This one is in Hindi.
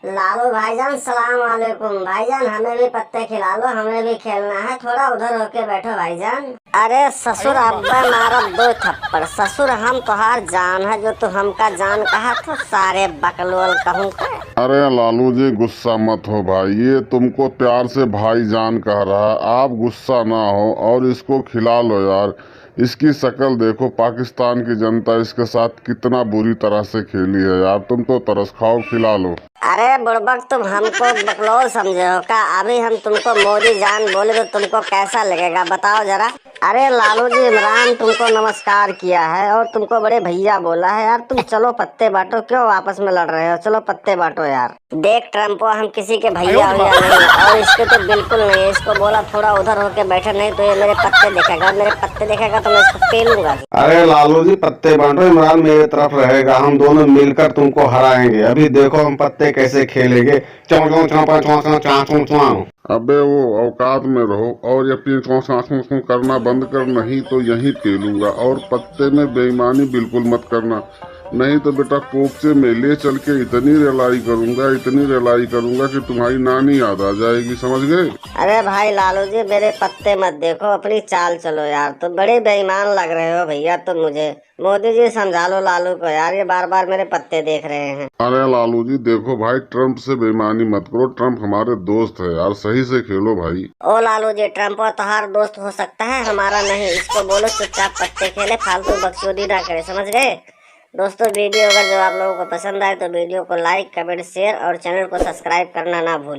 लालू भाईजान सलाम वालेकुम। भाईजान हमें भी पत्ते खिला लो, हमें भी खेलना है। थोड़ा उधर होके बैठो भाईजान। अरे ससुर अब्बा मारा 2 थप्पड़। ससुर हम तोहार जान है, जो तू हमका जान कहा तो सारे बकलोल कहूँ का। अरे लालू जी गुस्सा मत हो भाई, ये तुमको प्यार से भाईजान कह रहा है, आप गुस्सा ना हो और इसको खिला लो यार। इसकी शक्ल देखो, पाकिस्तान की जनता इसके साथ कितना बुरी तरह से खेली है यार। तुम तो तरस खाओ, खिला लो। अरे बुड़बक, तुम हमको बकलोल समझे हो क्या? अभी हम तुमको मोदी जान बोले तो तुमको कैसा लगेगा बताओ जरा। अरे लालू जी, इमरान तुमको नमस्कार किया है और तुमको बड़े भैया बोला है यार। तुम चलो पत्ते बांटो, क्यों आपस में लड़ रहे हो? चलो पत्ते बांटो यार। देख ट्रम्पो, हम किसी के भैया वैया नहीं, और इसके तो बिल्कुल नहीं है। इसको बोला थोड़ा उधर होके बैठे, नहीं तो ये मेरे पत्ते देखेगा। मेरे पत्ते देखेगा तो मैं इसको पेलूंगा। अरे लालू जी पत्ते बांटो, इमरान मेरे तरफ रहेगा, हम दोनों मिलकर तुमको हराएंगे। अभी देखो हम पत्ते कैसे खेलेंगे। चौ चौ चौ चौ चौ चौ चौ चौ। अबे वो औकात में रहो और ये पीठ करना बंद कर, नहीं तो यहीं पेलूंगा। और पत्ते में बेईमानी बिल्कुल मत करना, नहीं तो बेटा पोपचे में ले चल के इतनी रिलाई करूंगा कि तुम्हारी नानी याद आ जाएगी, समझ गए? अरे भाई लालू जी, मेरे पत्ते मत देखो, अपनी चाल चलो यार। तुम बड़े बेईमान लग रहे हो भैया तुम मुझे। मोदी जी समझा लो लालू को यार, ये बार बार मेरे पत्ते देख रहे हैं। अरे लालू जी देखो भाई, ट्रम्प से बेईमानी मत करो, ट्रम्प हमारे दोस्त है यार, सही से खेलो भाई। ओ लालू जी, ट्रम्प और तुम्हारा दोस्त हो सकता है, हमारा नहीं। इसको बोलो चुपचाप पत्ते खेले, फालतू बकचोदी ना करे, समझ गए? दोस्तों, वीडियो अगर जो आप लोगों को पसंद आए तो वीडियो को लाइक, कमेंट, शेयर और चैनल को सब्सक्राइब करना ना भूलें।